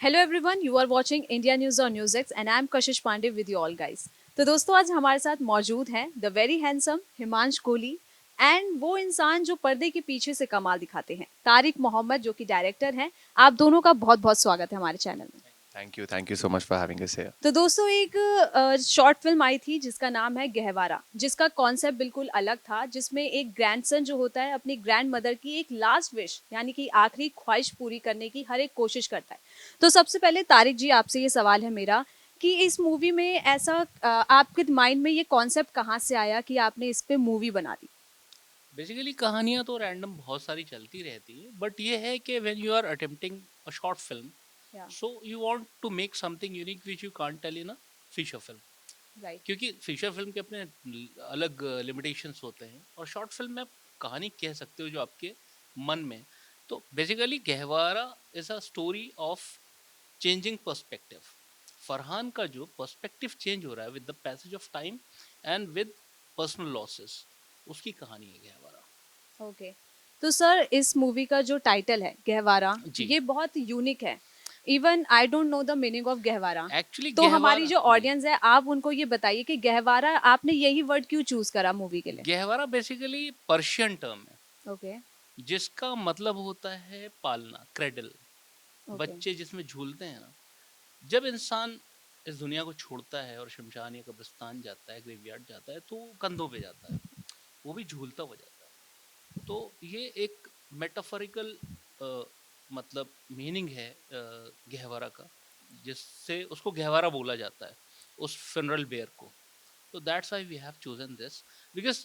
Hello everyone, you are watching India news on news and I am Kashish Pandey with you all guys. तो दोस्तों, आज हमारे साथ मौजूद हैं the very handsome Himansh Kohli and वो इंसान जो पर्दे के पीछे से कमाल दिखाते हैं, तारिक मोहम्मद, जो कि डायरेक्टर हैं। आप दोनों का बहुत बहुत स्वागत है हमारे चैनल में। Thank you so much for having us here. तो दोस्तों, एक शॉर्ट फिल्म आई थी जिसका नाम है गहवारा, जिसका कॉन्सेप्ट बिल्कुल अलग था, जिसमें एक ग्रैंडसन जो होता है अपनी ग्रैंड मदर की एक लास्ट विश यानी कि आखिरी ख्वाहिश पूरी करने की हर एक कोशिश करता है। तो सबसे पहले तारिक जी, आपसे ये सवाल है मेरा कि इस मूवी में ऐसा आपके माइंड में ये कॉन्सेप्ट कहाँ से आया कि आपने इस पे मूवी बना दी? बेसिकली कहानियाँ तो रैंडम बहुत सारी चलती रहती है, बट ये है कि when you are attempting a short film, या so you want to make something unique which you can't tell in a feature film. Right. क्योंकि फीचर फिल्म के अपने अलग लिमिटेशंस होते हैं, और शॉर्ट फिल्म में आप कहानी कह सकते हो जो आपके मन में। तो basically Gahwara is a story of changing perspective. Farhan का जो पर्सपेक्टिव चेंज हो रहा है with the passage of time and with personal losses, उसकी कहानी है गहवारा। ओके। तो सर, इस मूवी का जो टाइटल है गहवारा, जी। ये बहुत यूनिक है। Even I don't know the meaning of Gahwara. Actually तो हमारी गहवारा जो जी, ऑडियंस है, आप उनको ये बताइए कि गहवारा आपने यही वर्ड क्यों चूज करा मूवी के लिए? गहवारा बेसिकली पर्शियन टर्म है ओके। जिसका मतलब होता है पालना, क्रेडल। ओके। बच्चे जिसमें झूलते हैं ना। जब इंसान इस दुनिया को छोड़ता है और शमशान या कब्रिस्तान जाता है, ग्रेवयार्ड जाता है, तो वो कंधों पे जाता है, वो भी झूलता हुआ जाता है। तो ये एक मेटाफोरिकल मतलब मीनिंग है गहवारा का, जिससे उसको गहवारा बोला जाता है, उस फ्यूनरल बेयर को। तो that's why we have chosen this, because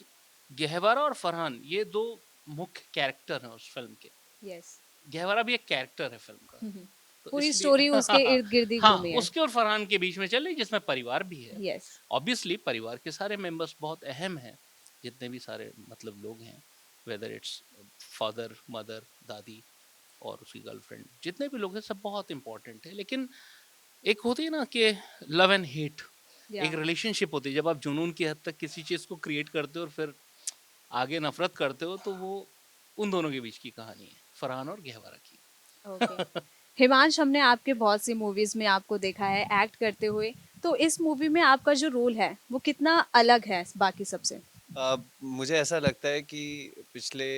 Gahwara और फरहान ये दो मुख्य कैरेक्टर हैं उस फिल्म के। यस। गहवारा भी एक कैरेक्टर है फिल्म का। तो पूरी इसलिए स्टोरी उसके इर्द गिर्द ही हाँ, घूमी है। उसके और फरहान के बीच में चल रही, जिसमें परिवार भी है। यस। ऑब्वियसली परिवार के सारे मेंबर्स बहुत अहम हैं, जितने भी सारे मतलब लोग हैं, वेदर इट्स फादर, मदर, दादी और उसकी गर्लफ्रेंड, जितने भी लोग हैं सब बहुत इंपॉर्टेंट है। लेकिन एक होती है ना कि लव एंड हेट, या एक रिलेशनशिप होती है। जब आप जुनून की हद तक किसी चीज़ को क्रिएट करते हो और फिर आगे नफरत करते हो, तो वो उन दोनों के बीच की कहानी है, फरहान और गहवारा ओके। की। हिमांश, हमने आपके बहुत सी मूवीज में आपको देखा है एक्ट करते हुए। तो इस मूवी में आपका जो रोल है वो कितना अलग है बाकी सबसे? मुझे ऐसा लगता है कि पिछले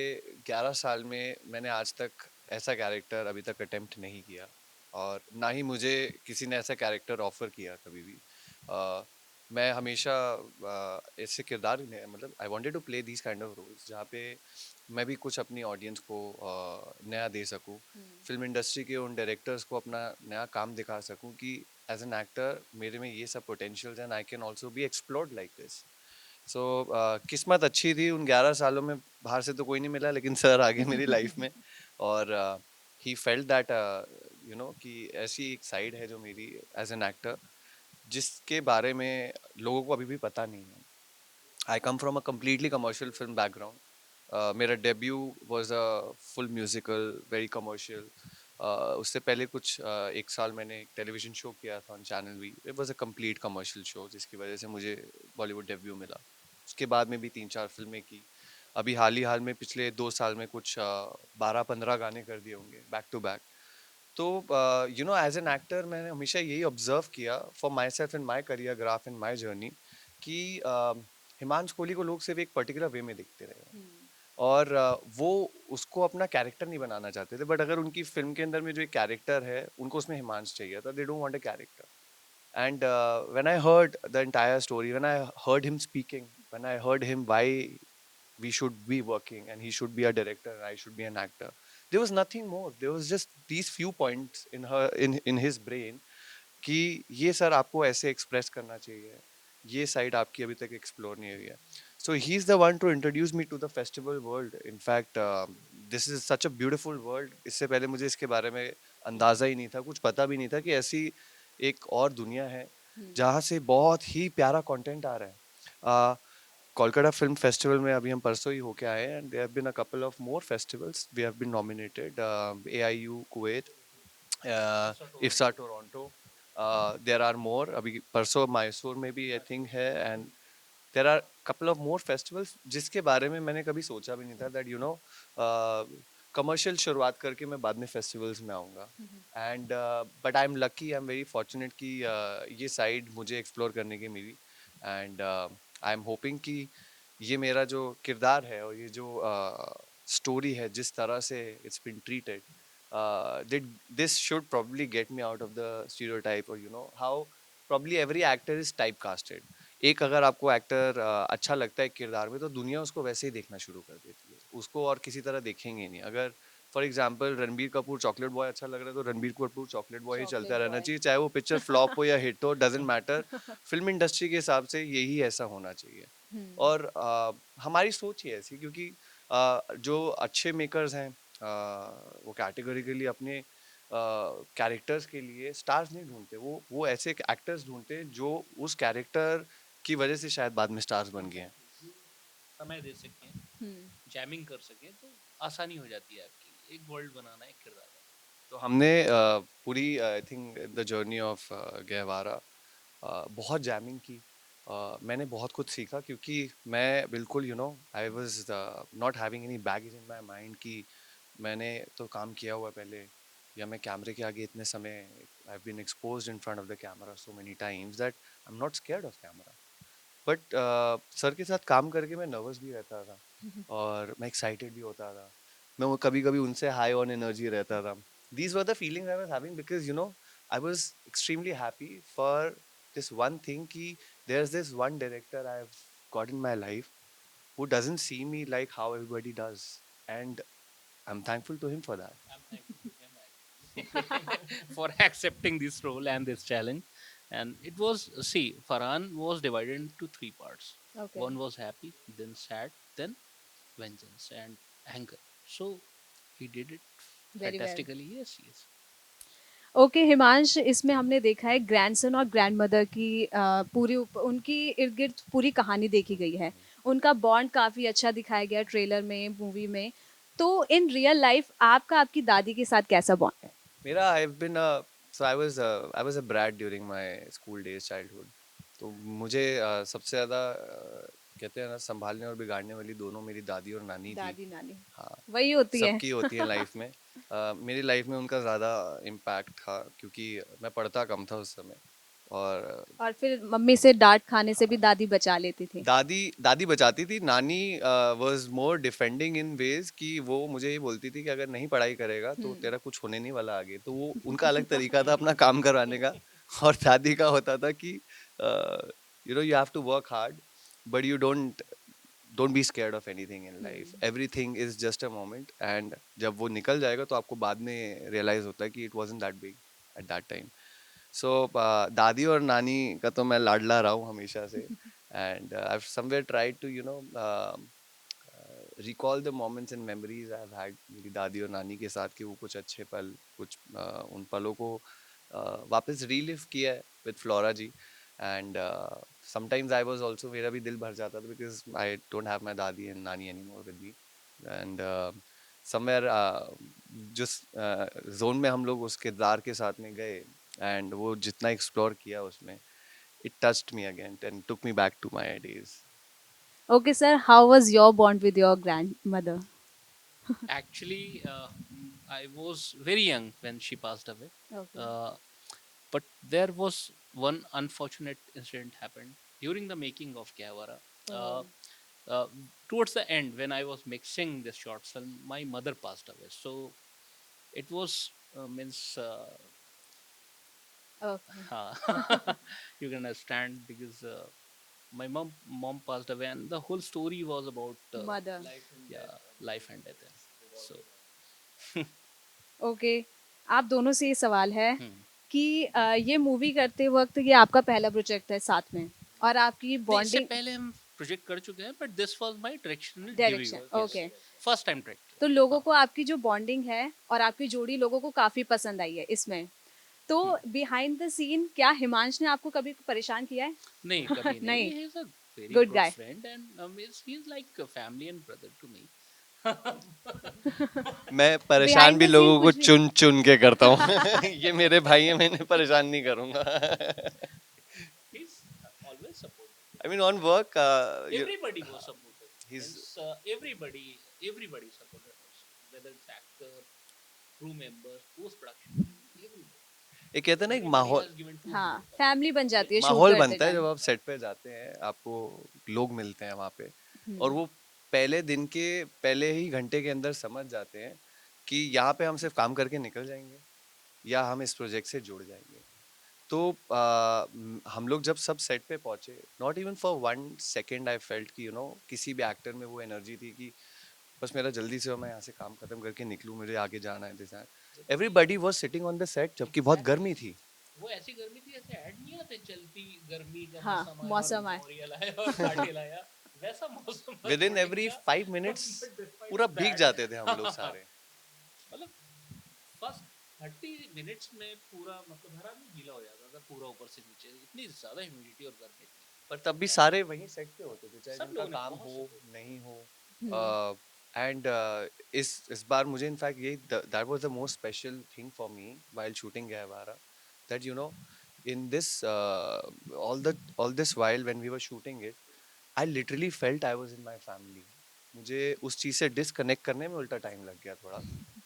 11 साल में मैंने आज तक ऐसा कैरेक्टर अभी तक अटेम्प्ट नहीं किया, और ना ही मुझे किसी ने ऐसा कैरेक्टर ऑफर किया कभी भी। अ, मैं हमेशा ऐसे किरदार मतलब I wanted to play these kind of roles जहाँ पे मैं भी कुछ अपनी ऑडियंस को नया दे सकूँ, फिल्म इंडस्ट्री के उन डायरेक्टर्स को अपना नया काम दिखा सकूँ कि एज एन एक्टर मेरे में ये सब potentials and I can also be explored like this. So किस्मत अच्छी थी उन 11 सालों में, बाहर से तो कोई नहीं मिला, लेकिन सर आ गए मेरी लाइफ में। और ही फेल्ट दैट कि ऐसी एक साइड है जो मेरी एज एन एक्टर, जिसके बारे में लोगों को अभी भी पता नहीं है। I come from a completely commercial film background. मेरा debut was a full musical, very commercial. उससे पहले कुछ एक साल मैंने एक टेलीविजन शो किया था on channel V. It was a complete commercial show, जिसकी वजह से मुझे बॉलीवुड डेब्यू मिला। उसके बाद में भी 3-4 फिल्में की। अभी हाल में पिछले 2 साल में कुछ 12-15 गाने कर दिए होंगे बैक टू बैक। तो एज एन एक्टर मैंने हमेशा यही ऑब्जर्व किया for my self in my career graph in my journey कि हिमांशु कोहली को लोग सिर्फ एक पर्टिकुलर वे में देखते रहे हैं, और वो उसको अपना कैरेक्टर नहीं बनाना चाहते थे। बट अगर उनकी फिल्म के अंदर में जो एक कैरेक्टर है, उनको उसमें हिमांशु चाहिए था, they don't want a character. And when I heard the entire story, when I heard him speaking, when I heard him why we should be working and he should be a director and I should be an actor, there was nothing more. There was just these few points in his brain कि ये sir आपको ऐसे express करना चाहिए, ये side आपकी अभी तक एक्सप्लोर नहीं हुई है। So he is the one to introduce me to the festival world. In fact this is such a beautiful world. इससे पहले मुझे इसके बारे में अंदाज़ा ही नहीं था, कुछ पता भी नहीं था कि ऐसी एक और दुनिया है जहाँ से बहुत ही प्यारा कंटेंट आ रहा है। कोलकाता फिल्म फेस्टिवल में अभी हम परसों ही होके आए हैं, and there have been a couple of more festivals we have been nominated, AIU Kuwait, इफ्सा टोरंटो, देयर आर मोर। अभी परसों मैसूर में भी आई थिंक है, and there are couple of more festivals जिसके बारे में मैंने कभी सोचा भी नहीं था दैट कमर्शियल शुरुआत करके मैं बाद में फेस्टिवल्स में आऊँगा। And but I am lucky, I am very fortunate कि ये साइड मुझे एक्सप्लोर करने की मिली। एंड आई एम होपिंग कि ये मेरा जो किरदार है और ये जो स्टोरी है, जिस तरह से it's been treated, this should probably get me out of the stereotype, or you know how probably every actor is typecasted. एक अगर आपको एक्टर अच्छा लगता है किरदार में, तो दुनिया उसको वैसे ही देखना शुरू कर देती है, उसको और किसी तरह देखेंगे ही नहीं। अगर for example Ranbir Kapoor chocolate boy अच्छा लग रहा है, तो रणबीर कपूर चॉकलेट बॉय ही चलता चॉकलेट रहना बॉय। चाहिए, चाहे वो पिक्चर फ्लॉप हो या हिट हो, डजेंट मैटर। फिल्म इंडस्ट्री के हिसाब से यही ऐसा होना चाहिए। हम्म। और हमारी सोच ही ऐसी, क्योंकि जो अच्छे मेकर्स हैं, वो कैटेगरिकली अपने कैरेक्टर्स के लिए स्टार्स नहीं ढूंढते, वो ऐसे एक्टर्स ढूंढते हैं जो उस कैरेक्टर की वजह से शायद बाद में स्टार्स बन गए हैं। समय दे सकें, हम्म। जैमिंग कर सकें, तो आसानी हो जाती है आपकी एक वर्ल्ड बनाना, एक किरदार बनाना। तो हमने पूरी I think the journey of Gahwara बहुत जैमिंग की। मैंने बहुत कुछ सीखा, क्योंकि मैं बिल्कुल I was not having any baggage in my mind कि मैंने तो काम किया हुआ है पहले, या मैं कैमरे के आगे इतने समय, I have been exposed in front of the camera so many times that I am not scared of camera. But sir के साथ काम करके मैं नर्वस भी रहता था, और मैं एक्साइटेड भी होता था। मैं वो कभी कभी उनसे हाई ऑन एनर्जी रहता था। These were the feelings I was having, because I was extremely happy for this one thing ki there's this one director I've got in my life who doesn't see me like how everybody does, and I'm thankful to him for that. I'm thankful to him actually for accepting this role and this challenge. And it was, see, Farhan was divided into three parts. Okay. One was happy, then sad, then vengeance and anger. So he did it very well. fantastically. Yes, yes. Okay Himansh, इसमें हमने देखा है grandson और grandmother की उनकी इर्द गिर्द पूरी कहानी देखी गई है। उनका बॉन्ड काफ़ी अच्छा दिखाया गया ट्रेलर में, मूवी में। तो इन रियल लाइफ आपका आपकी दादी के साथ कैसा बॉन्ड है? मेरा I've been a so I was a brat during my school days, childhood. तो मुझे सबसे ज़्यादा कहते हैं ना, संभालने और बिगाड़ने वाली दोनों मेरी दादी और नानी थी। दादी नानी हाँ, वही होती है। सबकी होती है लाइफ में। मेरी लाइफ में उनका ज़्यादा इम्पैक्ट था, क्योंकि मैं पढ़ता कम था उस समय। और और फिर मम्मी से डांट खाने से भी हाँ, दादी बचा लेती थी। दादी दादी बचाती थी, नानी was more defending in ways कि वो मुझे ये बोलती थी कि अगर नहीं पढ़ाई करेगा तो हम्म। तेरा कुछ होने नहीं वाला आगे। तो वो उनका अलग तरीका था अपना काम करवाने का। और दादी का होता था कि you have to work hard, but you don't be scared of anything in life, everything is just a moment, and जब वो निकल जाएगा तो आपको बाद में रियलाइज होता है कि it wasn't that big at that time. So दादी और नानी का तो मैं लाडला रहा हूँ हमेशा से। And I somewhere tried to recall the moments and memories I have had मेरी दादी और नानी के साथ, कि वो कुछ अच्छे पल, कुछ उन पलों को वापस रीलिव किया है with Flora ji. And sometimes I was also, मेरा भी दिल भर जाता था, because I don't have my दादी एंड नानी anymore with me. And somewhere जिस जोन में हम लोग उस किरदार के साथ में गए, एंड वो जितना एक्सप्लोर किया उसमें, it touched me again and took me back to my days. Okay sir, how was your bond with your grandmother? Actually, I was very young when she passed away. Okay. Uh, but there was one unfortunate incident happened during the making of Gyavara. Uh, uh, Towards the end, when I was mixing this short film, my mother passed away. So it was means okay. you can understand, because my mom passed away, and the whole story was about mother. yeah, life and death. So okay, आप दोनों से ये सवाल है hmm. कि ये movie करते वक्त ये आपका पहला प्रोजेक्ट है साथ में, और आपकी नहीं, इससे बॉन्डिंग। पहले हम प्रोजेक्ट कर चुके हैं, but this was my directional direction, debut. Okay. First time direct. तो लोगों हाँ। को आपकी जो बॉन्डिंग है और आपकी जोड़ी लोगों को काफी पसंद आई है इसमें। तो बिहाइंड द सीन क्या हिमांश ने आपको कभी परेशान किया है? नहीं, कभी नहीं। नहीं। He is a very good good guy. Friend, and he is like family and brother to me. मैं परेशान बिहाइंड भी द सीन लोगों को कुछ भी। चुन चुन के करता हूँ। ये मेरे भाई है, मैं इन्हें परेशान नहीं करूंगा। He is always supportive. I mean on work, Everybody was supportive. he's Means everybody supported us, whether it's actor crew members, post production team, everybody. एक कहते हैं ना, एक Everybody माहौल has given true हाँ, belief. फैमिली बन जाती है शूट माहौल करते बनता है जब टाइम। आप सेट पे जाते हैं, आपको लोग मिलते हैं वहाँ पे, और हम्म। वो पहले दिन के पहले ही घंटे के अंदर समझ जाते हैं कि यहाँ पे हम सिर्फ काम करके निकल जाएंगे या हम इस प्रोजेक्ट से जुड़ जाएंगे। तो हम लोग जब सब सेट पे पहुंचे, not even for 1 second I felt कि किसी भी एक्टर में वो एनर्जी थी कि बस मेरा जल्दी से मैं यहाँ से काम खत्म करके निकलूं, मुझे आगे जाना है, दिस जबकि everybody was sitting on the set, जबकि बहुत एग्जैक्टली गर्मी थी। वो ऐसी गर्मी थी, ऐसे ऐड नहीं आते चलती गर्मी का हाँ, मौसम आया और मौसम आए। नोरियल आया और काटिल आया, वैसा मौसम था विद इन शूटिंग एवरी का। 5 मिनट्स बट डिस्पाइट पूरा ऑफ भीग दैट जाते थे हम लोग सारे। मतलब फर्स्ट 30 मिनट्स में पूरा मतलब हर आदमी गीला हो जाता था पूरा ऊपर से नीचे, इतनी ज्यादा ह्यूमिडिटी और गर्मी थी। पर तब भी सारे वहीं सेट पे होते थे, चाहे सब जिनका लोगों ने काम बहुत हो सपोर्ट नहीं हो। हम्म। एंड इस बार मुझे इनफैक्ट यही, that was the most special thing for me while shooting Gahwara, that in this all this while when we were shooting it, I literally felt I was in my family. मुझे उस चीज़ से disconnect करने में उल्टा time लग गया थोड़ा।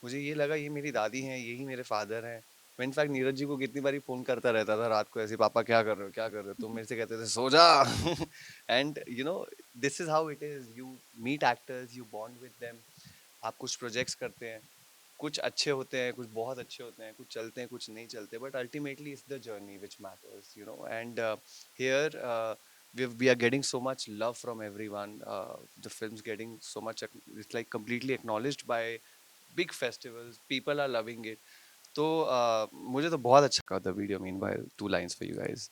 मुझे ये लगा ये मेरी दादी हैं, यही मेरे फादर हैं। मैं इनफैक्ट नीरज जी को कितनी बारी फ़ोन करता रहता था रात को, ऐसे पापा क्या कर रहे हो, क्या कर रहे हो? तो मेरे से कहते थे सो जा। And this is how it is, you meet actors, you bond with them, आप कुछ प्रोजेक्ट्स करते हैं, कुछ अच्छे होते हैं, कुछ बहुत अच्छे होते हैं, कुछ चलते हैं, कुछ नहीं चलते, but ultimately it's the journey which matters, and here we are getting so much love from everyone. The film's getting so much, it's like completely acknowledged by big festivals. People are loving it. तो मुझे तो बहुत अच्छा लगा the video. Meanwhile, 2 lines for you guys.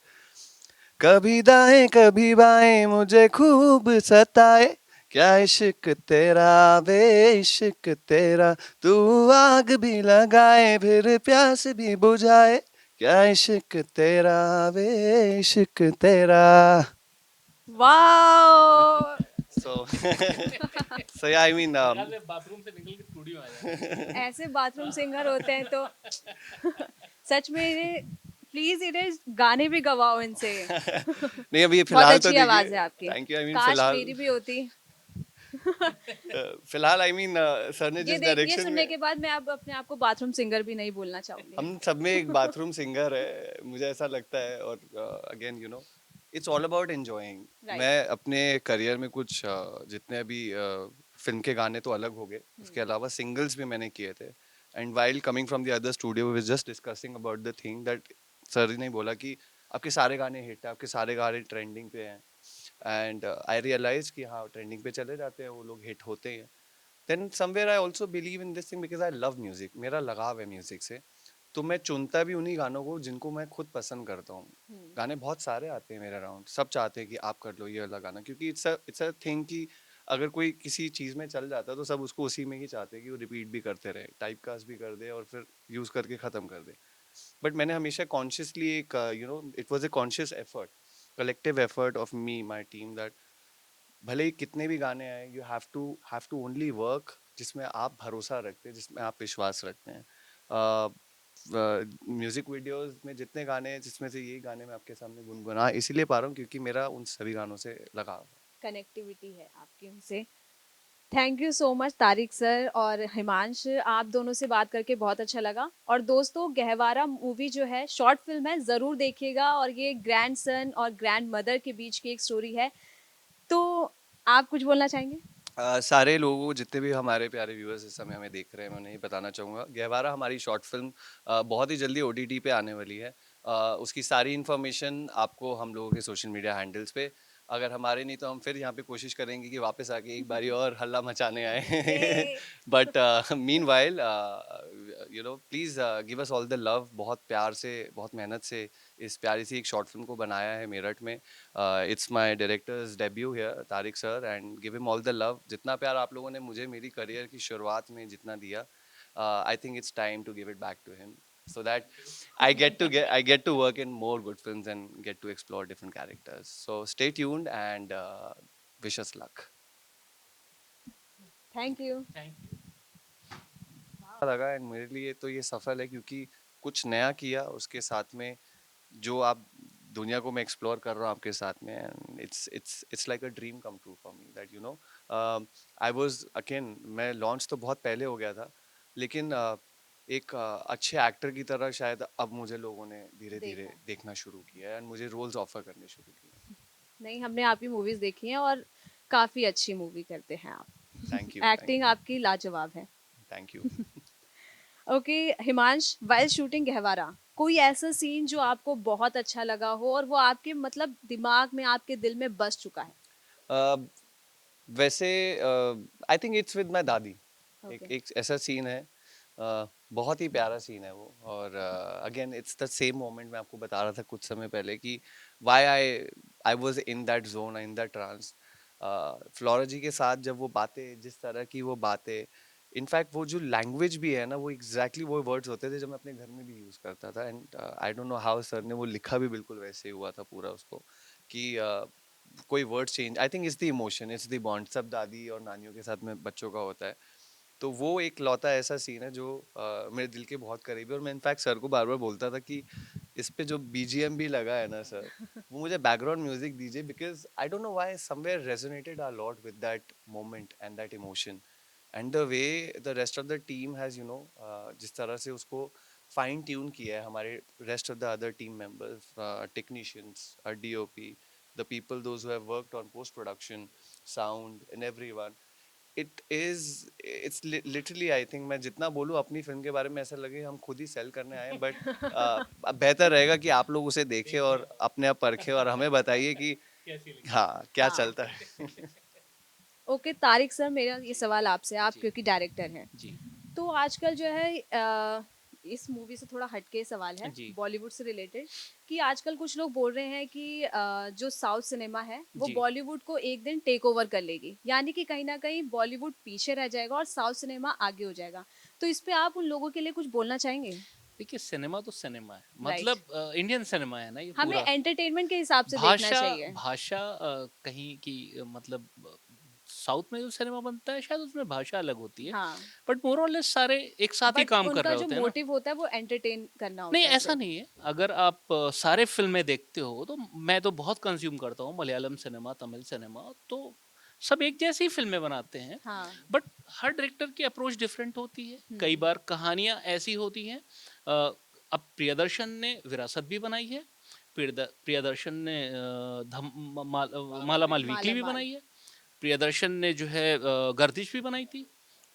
कभी दाएं कभी बाएं मुझे खूब सताए, क्या इश्क तेरा बे इश्क तेरा, तू आग भी लगाए फिर प्यास भी बुझाए, क्या इश्क तेरा बे इश्क तेरा। Wow! So, so yeah, I mean, मेरे ख्याल से बाथरूम से निकल के स्टूडियो में आ जाना ऐसे बाथरूम सिंगर होते हैं तो सच में इन्हें प्लीज इन्हें गाने भी गवाओ इनसे। नहीं अभी बहुत फिलहाल तो अच्छी आवाज देखिए, है आपकी। थैंक यू, आई मीन काश फिलहाल, मेरी भी होती। फिलहाल आई मीन सर ने जिस ये डायरेक्शन सुनने में, के बाद मैं अब अपने आप को बाथरूम सिंगर भी नहीं बोलना चाहूंगी। हम सब में एक बाथरूम सिंगर है, मुझे ऐसा लगता है। और again it's all about enjoying. Right. मैं अपने करियर में कुछ जितने भी फिल्म के गाने तो अलग हो गए, उसके अलावा सिंगल्स भी मैंने किए थे। And while coming from the other studio we just discussing about the thing that sir ने बोला कि आपके सारे गाने हिट है, आपके सारे गाने ट्रेंडिंग पे हैं। एंड आई रियलाइज कि हाँ, ट्रेंडिंग पे चले जाते हैं वो लोग, हिट होते हैं। Then somewhere I also believe in this thing because I love music, मेरा लगाव है म्यूजिक से। तो मैं चुनता भी उन्हीं गानों को जिनको मैं खुद पसंद करता हूँ। गाने बहुत सारे आते हैं मेरे अराउंड, सब चाहते हैं कि आप कर लो ये वाला गाना, क्योंकि इट्स अ थिंग कि अगर कोई किसी चीज़ में चल जाता है तो सब उसको उसी में ही चाहते हैं कि वो रिपीट भी करते रहे, टाइप कास्ट भी कर दे और फिर यूज़ करके ख़त्म कर दे। बट मैंने हमेशा कॉन्शियसली एक it was a conscious effort, collective effort of me my team, that भले ही कितने भी गाने आए, you have to only work जिसमें आप भरोसा रखते हैं, जिसमें आप विश्वास रखते हैं। म्यूजिक वीडियोस में जितने गाने हैं, जिसमें से यही गाने मैं आपके सामने गुनगुना इसीलिए पा रहा हूँ क्योंकि मेरा उन सभी गानों से लगाव है। कनेक्टिविटी है आपकी उनसे। Thank you so much Tariq sir और हिमांश, आप दोनों से बात करके बहुत अच्छा लगा। और दोस्तों, गहवारा मूवी जो है शॉर्ट फिल्म है, ज़रूर देखिएगा। और ये ग्रैंड सन और ग्रैंड मदर के बीच की एक स्टोरी है। तो आप कुछ बोलना चाहेंगे? सारे लोगों को, जितने भी हमारे प्यारे व्यूअर्स इस समय हमें देख रहे हैं, मैं उन्हें बताना चाहूँगा, गहवारा हमारी शॉर्ट फिल्म बहुत ही जल्दी ओटीटी पे आने वाली है। उसकी सारी इन्फॉर्मेशन आपको हम लोगों के सोशल मीडिया हैंडल्स पे, अगर हमारे नहीं तो हम फिर यहाँ पे कोशिश करेंगे कि वापस आके एक बारी और हल्ला मचाने आए। ये but mean while please give us all the love. बहुत प्यार से, बहुत मेहनत से इस प्यारी सी एक शॉर्ट फिल्म को बनाया है मेरठ में। It's my directors debut here, Tariq sir, and give him all the love. जितना प्यार आप लोगों ने मुझे मेरी करियर की शुरुआत में जितना दिया, I think it's time to give it back to him, so that I get to work in more good films and get to explore different characters. So stay tuned and wish us luck. Thank you. Thank you. अच्छा लगा, and मेरे लिए तो ये सफल है क्योंकि कुछ नया किया, उसके साथ में जो आप दुनिया को मैं एक्सप्लोर कर रहा हूँ आपके साथ में, and it's like a dream come true for me, that I was again, मैं लॉन्च तो बहुत पहले हो गया था, लेकिन एक अच्छे एक्टर की तरह शायद अब मुझे लोगों ने धीरे धीरे देखा। देखना शुरू किया है एंड मुझे रोल्स ऑफर करने शुरू किए हैं। नहीं, हमने आपकी मूवीज देखी हैं और काफी अच्छी मूवी करते हैं थैंक आप। यू, थैंक एक्टिंग यू, आपकी लाजवाब है। Thank you. Okay Himansh, while shooting Gahwara कोई ऐसा सीन जो आपको बहुत अच्छा लगा हो और वो आपके मतलब दिमाग में, आपके दिल में बस चुका है? वैसे आई थिंक इट्स विद माय दादी। एक ओके। एक ऐसा सीन है, बहुत ही प्यारा सीन है वो। और again it's the same moment, मैं आपको बता रहा था कुछ समय पहले कि why I was in that zone, in that trance. Flora ji के साथ जब वो बातें, जिस तरह की वो बातें, इनफैक्ट वो जो लैंग्वेज भी है ना, वो एग्जैक्टली वो वर्ड्स होते थे जो मैं अपने घर में भी यूज़ करता था। And I don't know how sir ने वो लिखा भी बिल्कुल वैसे ही हुआ था पूरा उसको, कि कोई word change, I think it's the emotion, it's the bond, सब दादी और नानियों के साथ में बच्चों का होता है। तो वो एक लौता ऐसा सीन है जो मेरे दिल के बहुत करीब है। और मैं इनफैक्ट सर को बार बार बोलता था कि इस पे जो बीजीएम भी लगा है ना सर, वो मुझे बैकग्राउंड म्यूजिक दीजिए, because I don't know why somewhere resonated a lot with that moment and that emotion and the way the rest of the team has you know, जिस तरह से उसको फाइन ट्यून किया है, हमारे rest of the other team members, technicians, DOP, the people those who have worked on post production, sound and everyone, it's literally, I think मैं जितना बोलूँ अपनी फिल्म के बारे में ऐसा लगे हम खुद ही सेल करने आए हैं, बट अब बेहतर रहेगा कि आप लोग उसे देखें और अपने आप परखें और हमें बताइए कि कैसी लगी? हाँ क्या हाँ। चलता है। ओके तारिक सर, मेरा ये सवाल आपसे, आप जी क्योंकि डायरेक्टर हैं, जी तो आजकल जो है इस मूवी से थोड़ा हटके सवाल है, जी बॉलीवुड से रिलेटेड, कि आजकल कुछ लोग बोल रहे हैं कि जो साउथ सिनेमा है वो जी। बॉलीवुड को एक दिन टेक ओवर कर लेगी, यानी कि कहीं ना कहीं बॉलीवुड पीछे रह जाएगा और साउथ सिनेमा आगे हो जाएगा। तो इस पे आप उन लोगों के लिए कुछ बोलना चाहेंगे? देखिए सिनेमा तो सिनेमा है, राइट। मतलब इंडियन सिनेमा है ना ये हमें पूरा। एंटरटेनमेंट के हिसाब से देखना भाषा चाहिए। भाषा कहीं की मतलब साउथ में जो सिनेमा बनता है शायद उसमें भाषा अलग होती है, हाँ, बट मोर और लेस सारे एक साथ ही बट काम कर उनका रहे जो होते हैं ना। मोटिव होता है वो एंटरटेन करना नहीं होता है ऐसा सिर्फ। नहीं है, अगर आप सारे फिल्में देखते हो तो मैं तो बहुत कंज्यूम करता हूँ मलयालम सिनेमा, तमिल सिनेमा, तो सब एक जैसी ही फिल्में बनाते हैं, हाँ। बट हर डायरेक्टर की अप्रोच डिफरेंट होती है। कई बार कहानियां ऐसी होती हैं, अब प्रियदर्शन ने विरासत भी बनाई है, प्रियदर्शन ने माला माल वीकली माला भी माल। बनाई है, प्रियदर्शन ने जो है गर्दिश भी बनाई थी,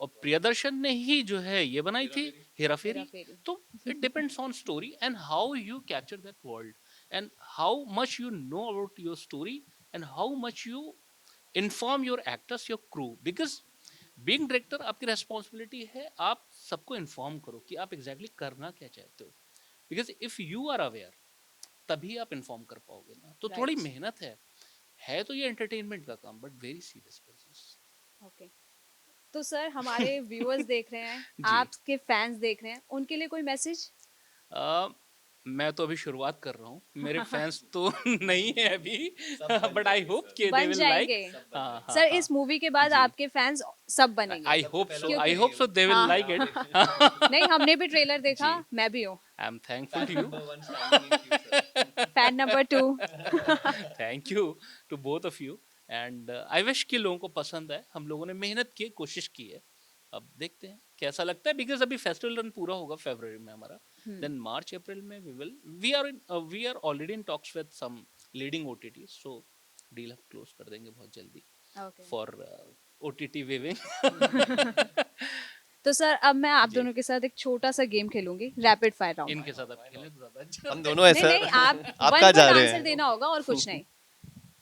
और प्रियदर्शन ने ही जो है ये बनाई थी हेरा हेरा फेरी। फेरी। तो it depends on story and how you capture that world and how much you know about your story and how much you inform your actors, your crew, because being director आपकी रेस्पॉन्सिबिलिटी है, आप सबको inform करो कि आप exactly करना क्या चाहते हो, because if you are aware तभी आप इन्फॉर्म कर पाओगे ना। तो थोड़ी राइट। मेहनत है तो ये एंटरटेनमेंट का काम, but very serious business. Okay. तो सर हमारे व्यूअर्स देख रहे हैं, जी। आपके फैंस देख रहे हैं, उनके लिए कोई मैसेज? अ, मैं तो अभी शुरुआत कर रहा हूँ, मेरे फैंस तो नहीं है अभी, बट आई होप कि दे बन विल लाइक। जाएंगे। हाँ हाँ सर हाँ इस मूवी के बाद जी। आपके फैंस सब बनेंगे। आई होप सो, क्योंकि I hope so they will हाँ लाइक इट। नहीं, हमने भी ट्रेलर देखा, जी, मैं भी हूँ I am thankful to you. Fan number 2। Thank you to both of you and I wish कि लोगों को पसंद आए। हम लोगों ने मेहनत की, कोशिश की है, अब देखते हैं कैसा लगता है, बिकॉज अभी फेस्टिवल रन पूरा होगा फरवरी में हमारा, देन मार्च अप्रैल में we are already in talks with some leading OTT, so deal हम क्लोज कर देंगे बहुत जल्दी ओके। For OTT waving. तो सर अब मैं आप जी, दोनों के साथ एक छोटा सा गेम खेलूंगी, रैपिड फायर राउंड। इनके साथ आप खेलें तो ज्यादा अच्छा हम रहेगा। दोनों है नहीं सर। नहीं, आप आप वन कहाँ जा वर्ड रहे आंसर देना होगा और कुछ हैं? नहीं।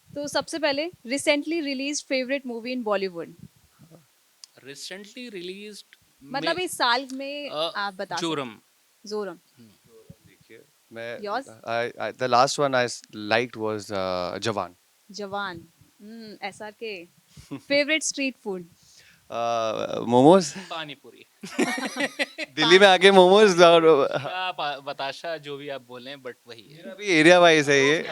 तो सबसे पहले, रिसेंटली रिलीज फेवरेट मूवी इन बॉलीवुड, रिसेंटली रिलीज्ड में मतलब इस साल में आप बता सकते। जोरम। जोरम। देखिए, मैं yours? The last one I liked was जवान। जवान। एसआर के फेवरेट स्ट्रीट फूड। मोमोज। पानी पूरी। दिल्ली में आके मोमोज और आप बताशा जो भी आप बोलें, बट वही है। मेरा भी एरिया वाइज है ये।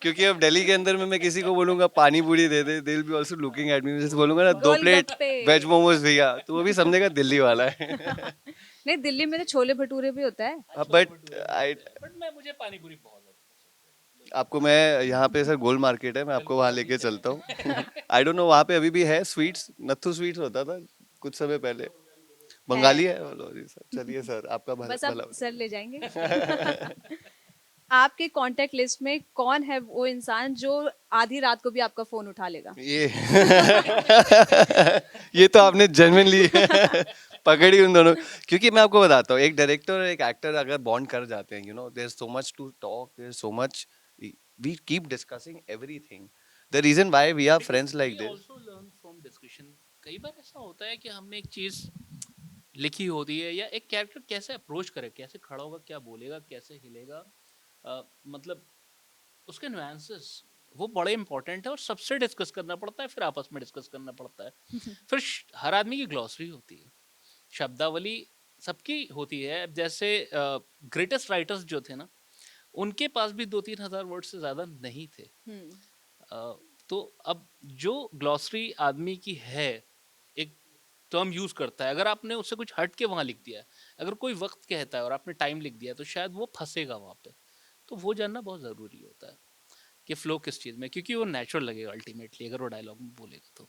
क्योंकि अब दिल्ली के अंदर में मैं किसी को बोलूंगा पानी पूरी दे दे, they will be also looking at me, जैसे बोलूंगा ना 2 प्लेट गोलगप्पे। वेज मोमोज भैया, तो वो भी समझेगा दिल्ली वाला है। नहीं, दिल्ली में तो छोले भटूरे भी होता है। बट आई, बट मैं मुझे पानी पूरी बहुत ज्यादा आपको मैं यहाँ पे सर गोल मार्केट है, मैं आपको वहाँ लेके चलता हूँ। आई डोंट नो वहाँ पे अभी भी है स्वीट्स, नत्थू स्वीट्स होता था कुछ समय पहले, बंगाली है बोलो जी सर, चलिए सर आपका भला बस आप भला सर ले जाएंगे। आपके कांटेक्ट लिस्ट में कौन है वो इंसान जो आधी रात को भी आपका फोन उठा लेगा? ये ये तो आपने जेन्युइनली पकड़ी उन दोनों, क्योंकि मैं आपको बताता हूँ, एक डायरेक्टर और एक एक्टर अगर बॉन्ड कर जाते हैं, you know there is so much to talk, there is so much, we keep discussing everything, the reason why we are because friends we like this. Also learn from discussion. कई बार ऐसा होता है कि हमने एक चीज लिखी होती है, या एक कैरेक्टर कैसे अप्रोच करे, कैसे खड़ा होगा, क्या बोलेगा, कैसे हिलेगा, मतलब उसके नुआंसेस वो बड़े इंपॉर्टेंट है, और सबसे डिस्कस करना पड़ता है, फिर आपस में डिस्कस करना पड़ता है। फिर हर आदमी की ग्लॉसरी होती है, शब्दावली सबकी होती है। अब जैसे ग्रेटेस्ट राइटर्स जो थे ना, उनके पास भी 2-3 हज़ार वर्ड से ज़्यादा नहीं थे। अ, तो अब जो ग्लॉसरी आदमी की है, एक टर्म यूज करता है, अगर आपने उससे कुछ हट के वहां लिख दिया है, अगर कोई वक्त कहता है और आपने टाइम लिख दिया है, तो शायद वो फंसेगा वहां पे। तो वो जानना बहुत जरूरी होता है कि फ्लो किस चीज में, क्योंकि वो नेचुरल लगेगा अल्टीमेटली अगर वो डायलॉग में बोलेगा तो।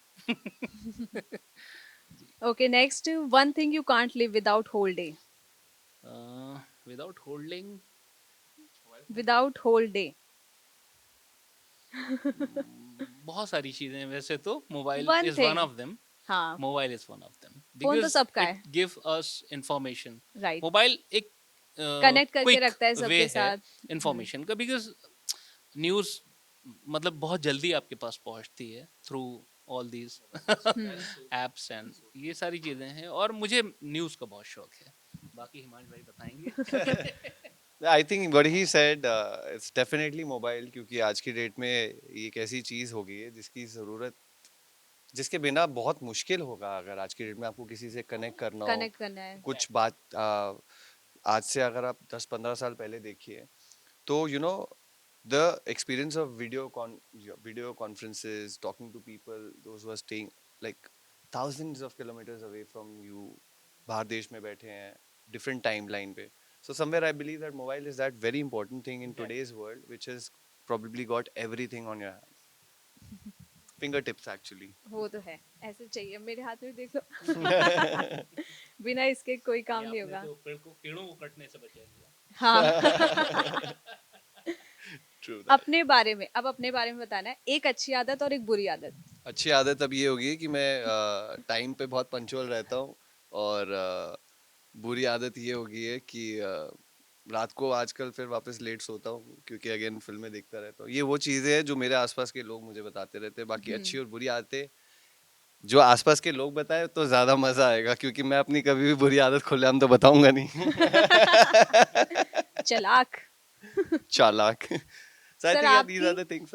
Okay, next, one thing you can't live without whole day. Without holding, without whole day. बहुत सारी चीजें हैं वैसे तो। Mobile one is one thing. Of them. हाँ, mobile is one of them phone तो बिकॉज सबका इट है। Give us information. Right. Mobile एक कनेक्ट करके क्विक रखता है वे सबके है साथ। इंफॉर्मेशन का, बिकॉज न्यूज़ मतलब बहुत जल्दी आपके पास पहुंचती है through all these apps and ये सारी चीज़ें हैं, और मुझे न्यूज़ का बहुत शौक है। बाकी हिमांश भाई बताएंगे। I think what he said, it's definitely mobile, क्योंकि आज की डेट में ये एक ऐसी चीज हो गई है जिसकी जरूरत, जिसके बिना बहुत मुश्किल होगा अगर आज की डेट में आपको किसी से कनेक्ट करना हो, कनेक्ट करना है। कुछ बात आज से अगर आप 10-15 साल पहले देखिए, तो you know the experience of video conferences, talking to people those who are staying like thousands of kilometers away from you, बाहर देश में बैठे हैं, different timeline पे, so somewhere I believe that mobile is that very important thing in today's world which has probably got everything on your hands, fingertips actually. वो तो है, ऐसे चाहिए, मेरे हाथ में देख लो। बिना इसके कोई काम नहीं आपने होगा। तो पेड़ों को कटने से बचा लिया। हाँ। True that. अपने बारे में, अब अपने बारे में बताना है, एक अच्छी आदत और एक बुरी आदत। अच्छी आदत अब ये होगी कि मैं टाइम पे बहुत पंचुअल रहता हूँ, और बुरी आदत ये होगी है कि रात को आजकल फिर वापस लेट सोता हूँ, क्योंकि अगेन फिल्में देखता रहता हूँ। ये वो चीज़ें हैं जो मेरे आसपास के लोग मुझे बताते रहते हैं। बाकी अच्छी और बुरी आदतें जो आसपास के लोग बताए तो ज़्यादा मज़ा आएगा, क्योंकि मैं अपनी कभी भी बुरी आदत खुलेआम तो बताऊंगा नहीं। चालाक। चालाक। So I sir think yeah, these आपकी? are the things.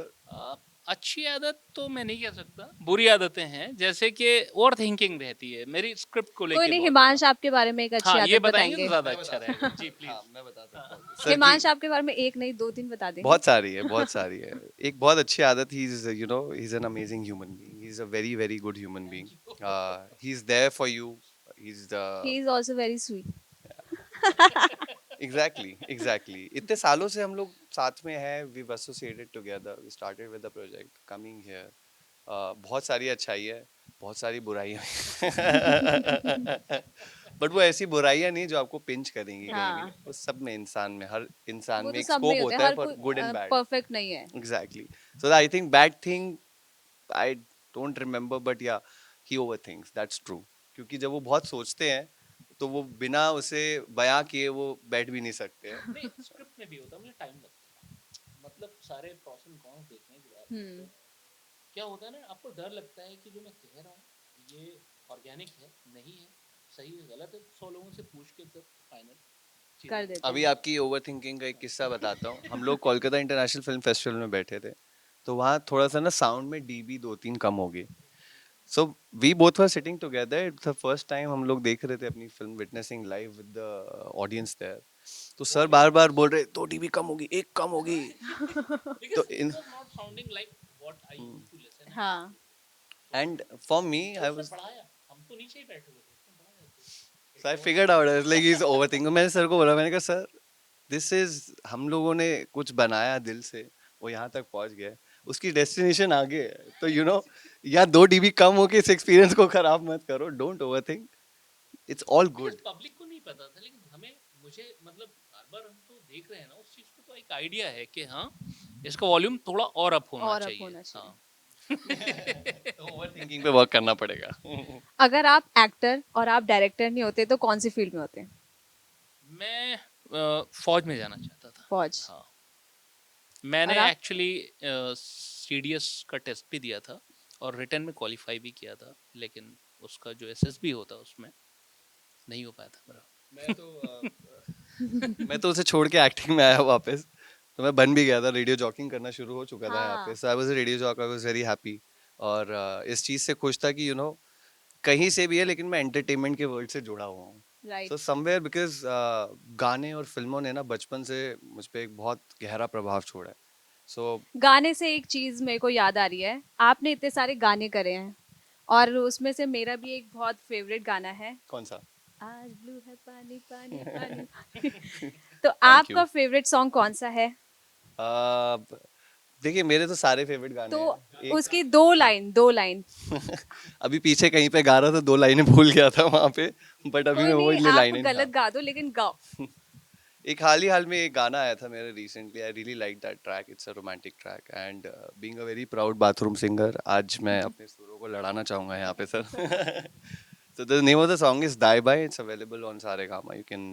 अच्छी आदत तो मैं नहीं कह सकता, बुरी आदतें हैं, जैसे कि ओवर थिंकिंग रहती है मेरी स्क्रिप्ट को कोई लेके नहीं, बहुत हिमांश ज्यादा। आपके बारे में एक अच्छी हाँ, ये आदत बताएंगे तो बताएंगे। ज्यादा अच्छा रहेगा जी, प्लीज। हाँ, मैं बता सकता हूँ सर हिमांश की आपके बारे में एक नहीं 2-3 बता देंगे। बहुत सारी है, बहुत सारी है। एक बहुत अच्छी आदत, he is you know he is an amazing human being, he is a very very good human being, he is there for you, he is the he is also very sweet. Exactly इतने सालों से हम लोग साथ में हैं, we associated together, we started with the project coming here, बहुत सारी अच्छाई है, बहुत सारी बुराइयां बट वो ऐसी बुराइयां नहीं जो आपको पिंच करेंगी कहीं भी, हाँ, वो सब में, इंसान में, हर इंसान वो में तो एक सब में ही स्कोप होते हैं, होता है हर फॉर कोई गुड एंड बैड। परफेक्ट नहीं है। Exactly. So I think bad thing, I don't remember, but yeah, he overthinks. That's true. क्योंकि जब वो बहुत सोचते हैं तो वो बिना उसे बयां किए वो बैठ भी नहीं सकते हैं। नहीं, स्क्रिप्ट में भी होता है, मुझे टाइम लगता है, मतलब सारे प्रोस एंड कॉन्स देखने के बाद। हम्म। क्या होता है ना, आपको डर लगता है कि जो मैं कह रहा हूँ ये ऑर्गेनिक है, नहीं है, सही है, गलत है, 100 लोगों से पूछ के फिर फाइनल कर देते अभी हैं। आपकी ओवरथिंकिंग का एक किस्सा बताता हूँ। हम लोग कोलकाता इंटरनेशनल फिल्म फेस्टिवल में बैठे थे, तो वहाँ थोड़ा सा ना साउंड में डीबी 2-3 कम हो गई। So we both were sitting together. It's the first time हम लोग देख रहे थे अपनी film, witnessing live with the audience there. तो सर बार बार बोल रहे 2 dB कम होगी, एक कम होगी। तो in not sounding like what I used to listen. हाँ, and for me I उसने was बढ़ाया, हम तो नीचे ही बैठे हुए थे, उसने बढ़ाया तो so I figured out I was like he's overthinking. मैंने सर को बोला, मैंने कहा सर this is, हम लोगों ने कुछ बनाया दिल से, वो यहाँ तक पहुँच गया है, उसकी डेस्टिनेशन आगे है, तो या 2 dB कम हो के इस एक्सपीरियंस को खराब मत करो, don't overthink, it's all good. Public को नहीं पता था, लेकिन मुझे मतलब बार बार हम तो देख रहे हैं ना उस चीज को, तो एक आइडिया है कि हाँ इसका वॉल्यूम थोड़ा और अप होना और अप चाहिए. होना चाहिए। हाँ. ओवर थिंकिंग पे वर्क करना पड़ेगा. अगर आप एक्टर और आप डायरेक्टर नहीं होते तो कौन सी फील्ड में होते? मैं फौज में जाना चाहता था. फौज। हाँ. मैंने और आप? एक्चुअली सीडीएस का टेस्ट भी दिया था और रिटन में क्वालिफाई भी किया था, लेकिन उसका जो एसएसबी होता उसमें नहीं हो पाया था मेरा. मैं तो उसे छोड़ के एक्टिंग में आया वापस. तो मैं बन भी गया था, रेडियो जॉकिंग करना शुरू हो चुका था यहाँ पे. हाँ। So I was a radio jock, I was very happy. और इस चीज़ से खुश था कि कहीं से भी है लेकिन मैं एंटरटेनमेंट के वर्ल्ड से जुड़ा हुआ हूँ. राइट। सो समवेयर बिकॉज गाने और फिल्मों ने ना बचपन से मुझ पे एक बहुत गहरा प्रभाव छोड़ा है. सो गाने से एक चीज मेरे को याद आ रही है, आपने इतने सारे गाने करे हैं और उसमें से मेरा भी एक बहुत फेवरेट गाना है, कौन सा? आज ब्लू है पानी पानी पानी पानी। तो थैंक यू. आपका फेवरेट सॉन्ग कौन सा है? देखिए मेरे तो सारे फेवरेट गाने तो हैं. एक उसकी दो लाइन। अभी पीछे कहीं पे गा रहा था, 2 लाइनें भूल गया था वहां पे. बट अभी कोई मैं वो नहीं, ले आप लाइनें गलत गा दो लेकिन गाओ। एक हाल में एक गाना आया था मेरे recently. I really like that track. It's a romantic track and being a very proud bathroom singer, आज मैं अपने सुरों को लड़ाना चाहूंगा यहाँ पे sir. So the name of the song is Die Bye. It's available on Saregama. You can